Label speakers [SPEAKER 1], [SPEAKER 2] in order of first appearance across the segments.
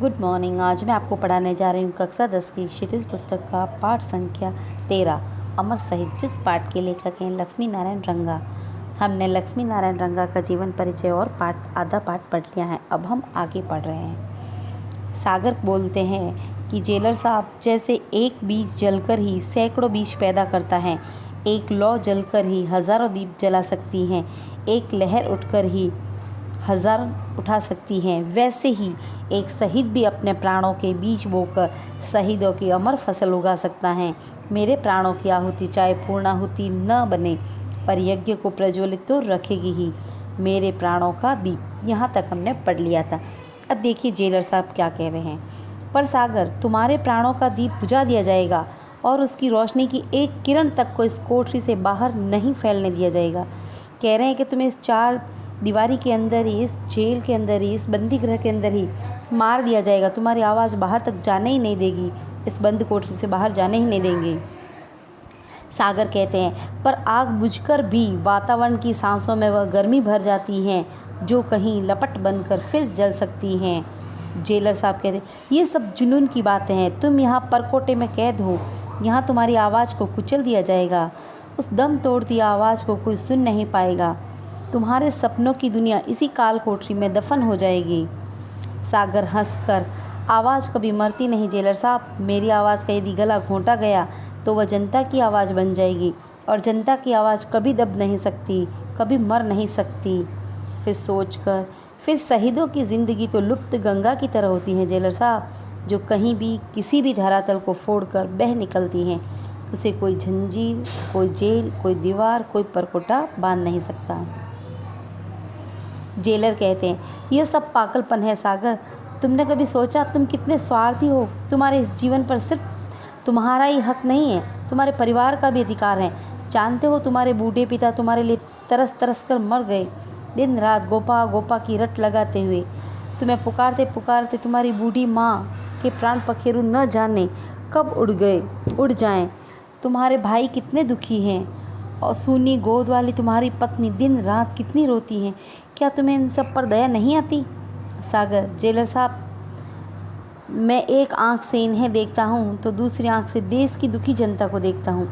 [SPEAKER 1] Good morning. आज मैं आपको पढ़ाने जा रही हूँ कक्षा 10 की क्षितिज पुस्तक का पाठ संख्या 13 अमर शहीद, जिस पाठ के लेखक हैं लक्ष्मी नारायण रंगा। हमने लक्ष्मी नारायण रंगा का जीवन परिचय और आधा पाठ पढ़ लिया है। अब हम आगे पढ़ रहे हैं। सागर बोलते हैं कि जेलर साहब, जैसे एक बीज जलकर ही सैकड़ों बीज पैदा करता है, एक लौ जलकर ही हज़ारों दीप जला सकती हैं, एक लहर उठकर ही हजार उठा सकती हैं, वैसे ही एक शहीद भी अपने प्राणों के बीज बोकर शहीदों की अमर फसल उगा सकता है। मेरे प्राणों की आहुति चाहे पूर्णाहुति न बने, पर यज्ञ को प्रज्वलित तो रखेगी ही मेरे प्राणों का दीप। यहाँ तक हमने पढ़ लिया था। अब देखिए जेलर साहब क्या कह रहे हैं। पर सागर, तुम्हारे प्राणों का दीप बुझा दिया जाएगा और उसकी रोशनी की एक किरण तक को इस कोठरी से बाहर नहीं फैलने दिया जाएगा। कह रहे हैं कि तुम्हें इस चार दीवारी के अंदर ही, इस जेल के अंदर ही, इस बंदी गृह के अंदर ही मार दिया जाएगा। तुम्हारी आवाज़ बाहर तक जाने ही नहीं देगी, इस बंद कोठरी से बाहर जाने ही नहीं देंगे। सागर कहते हैं, पर आग बुझकर भी वातावरण की सांसों में वह गर्मी भर जाती है जो कहीं लपट बनकर फिर जल सकती हैं। जेलर साहब कहते हैं, ये सब जुनून की बातें हैं। तुम यहाँ परकोटे में कैद हो, यहाँ तुम्हारी आवाज़ को कुचल दिया जाएगा। उस दम तोड़ती आवाज़ को कोई सुन नहीं पाएगा। तुम्हारे सपनों की दुनिया इसी काल कोठरी में दफन हो जाएगी। सागर हंसकर, आवाज़ कभी मरती नहीं जेलर साहब। मेरी आवाज़ का यदि गला घोंटा गया तो वह जनता की आवाज़ बन जाएगी, और जनता की आवाज़ कभी दब नहीं सकती, कभी मर नहीं सकती। फिर सोचकर, फिर शहीदों की ज़िंदगी तो लुप्त गंगा की तरह होती है जेलर साहब, जो कहीं भी किसी भी धरातल को फोड़कर बह निकलती हैं। उसे कोई जंजीर, कोई जेल, कोई दीवार, कोई परकोटा बांध नहीं सकता। जेलर कहते हैं, यह सब पागलपन है सागर। तुमने कभी सोचा तुम कितने स्वार्थी हो? तुम्हारे इस जीवन पर सिर्फ तुम्हारा ही हक नहीं है, तुम्हारे परिवार का भी अधिकार है। जानते हो, तुम्हारे बूढ़े पिता तुम्हारे लिए तरस तरस कर मर गए, दिन रात गोपा गोपा की रट लगाते हुए। तुम्हें पुकारते पुकारते तुम्हारी बूढ़ी माँ के प्राण पखेरु न जाने कब उड़ जाएं। तुम्हारे भाई कितने दुखी हैं, और सूनी गोद वाली तुम्हारी पत्नी दिन रात कितनी रोती हैं। क्या तुम्हें इन सब पर दया नहीं आती? सागर, जेलर साहब, मैं एक आंख से इन्हें देखता हूँ तो दूसरी आंख से देश की दुखी जनता को देखता हूँ।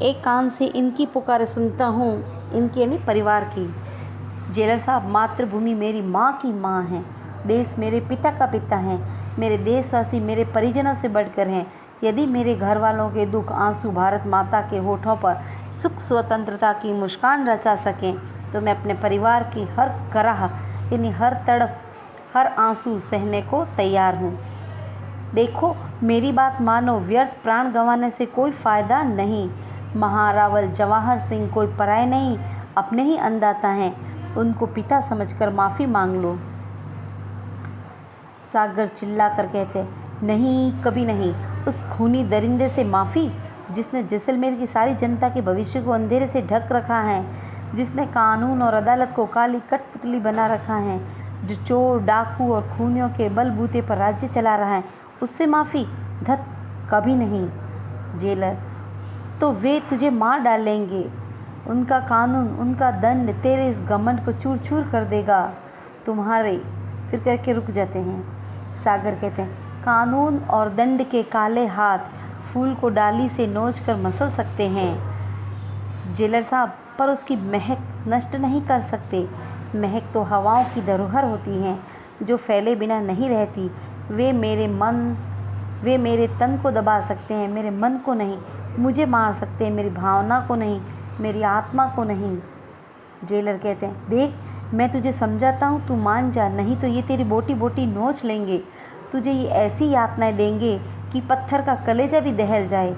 [SPEAKER 1] एक कान से इनकी पुकारें सुनता हूँ, इनके यानी परिवार की। जेलर साहब, मातृभूमि मेरी माँ की माँ है, देश मेरे पिता का पिता है, मेरे देशवासी मेरे परिजनों से बढ़कर हैं। यदि मेरे घर वालों के दुख आंसू भारत माता के होठों पर सुख स्वतंत्रता की मुस्कान रचा सकें, तो मैं अपने परिवार की हर कराह यानी हर तड़फ, हर आंसू सहने को तैयार हूँ। देखो, मेरी बात मानो, व्यर्थ प्राण गंवाने से कोई फ़ायदा नहीं। महारावल जवाहर सिंह कोई पराये नहीं, अपने ही अन्नदाता हैं। उनको पिता समझकर माफ़ी मांग लो। सागर चिल्ला कर कहते, नहीं, कभी नहीं। उस खूनी दरिंदे से माफ़ी, जिसने जैसलमेर की सारी जनता के भविष्य को अंधेरे से ढक रखा है, जिसने कानून और अदालत को काली कठपुतली बना रखा है, जो चोर, डाकू और खूनियों के बलबूते पर राज्य चला रहा है, उससे माफ़ी? धत, कभी नहीं। जेलर, तो वे तुझे मार डालेंगे। उनका कानून, उनका दंड तेरे इस घमंड को चूर चूर कर देगा। तुम्हारे फिर करके रुक जाते हैं। सागर कहते हैं, कानून और दंड के काले हाथ फूल को डाली से नोच कर मसल सकते हैं जेलर साहब, पर उसकी महक नष्ट नहीं कर सकते। महक तो हवाओं की धरोहर होती हैं, जो फैले बिना नहीं रहती। वे मेरे तन को दबा सकते हैं, मेरे मन को नहीं। मुझे मार सकते हैं, मेरी भावना को नहीं, मेरी आत्मा को नहीं। जेलर कहते हैं, देख, मैं तुझे समझाता हूँ, तू मान जा, नहीं तो ये तेरी बोटी बोटी नोच लेंगे। तुझे ये ऐसी यातनाएं देंगे कि पत्थर का कलेजा भी दहल जाए।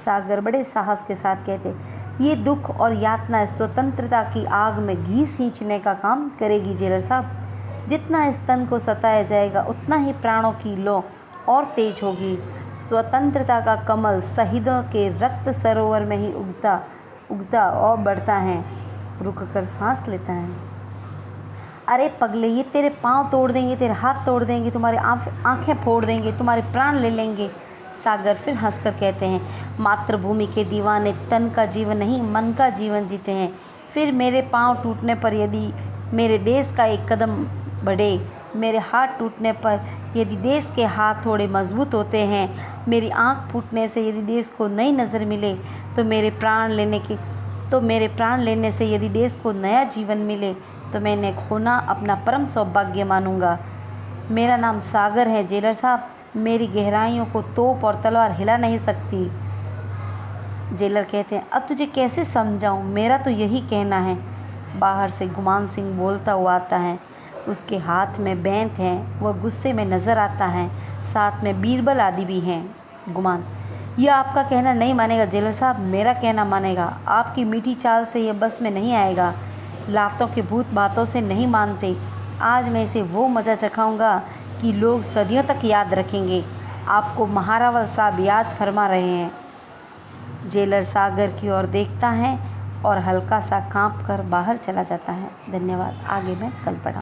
[SPEAKER 1] सागर बड़े साहस के साथ कहते, ये दुख और यातनाएं स्वतंत्रता की आग में घी सींचने का काम करेगी जेलर साहब। जितना इस तन को सताया जाएगा, उतना ही प्राणों की लौ और तेज होगी। स्वतंत्रता का कमल शहीदों के रक्त सरोवर में ही उगता और बढ़ता है। रुक कर सांस लेता है। अरे पगले, ये तेरे पाँव तोड़ देंगे, तेरे हाथ तोड़ देंगे, तुम्हारी आंखें फोड़ देंगे, तुम्हारे प्राण ले लेंगे। सागर फिर हंसकर कहते हैं, मातृभूमि के दीवाने तन का जीवन नहीं, मन का जीवन जीते हैं। फिर मेरे पाँव टूटने पर यदि मेरे देश का एक कदम बढ़े मेरे हाथ टूटने पर यदि देश के हाथ थोड़े मजबूत होते हैं, मेरी आँख फूटने से यदि देश को नई नज़र मिले, तो मेरे प्राण लेने से यदि देश को नया जीवन मिले, तो मैं इन्हें खोना अपना परम सौभाग्य मानूंगा। मेरा नाम सागर है जेलर साहब, मेरी गहराइयों को तोप और तलवार हिला नहीं सकती। जेलर कहते हैं, अब तुझे कैसे समझाऊं, मेरा तो यही कहना है। बाहर से गुमान सिंह बोलता हुआ आता है, उसके हाथ में बेंत है, वह गुस्से में नज़र आता है, साथ में बीरबल आदि भी हैं। गुमान, यह आपका कहना नहीं मानेगा जेलर साहब, मेरा कहना मानेगा। आपकी मीठी चाल से यह बस में नहीं आएगा, लातों के भूत बातों से नहीं मानते। आज मैं इसे वो मज़ा चखाऊंगा कि लोग सदियों तक याद रखेंगे। आपको महारावल साहब याद फरमा रहे हैं। जेलर सागर की ओर देखता है और हल्का सा कांप कर बाहर चला जाता है। धन्यवाद। आगे मैं कल पढ़ाऊँगा।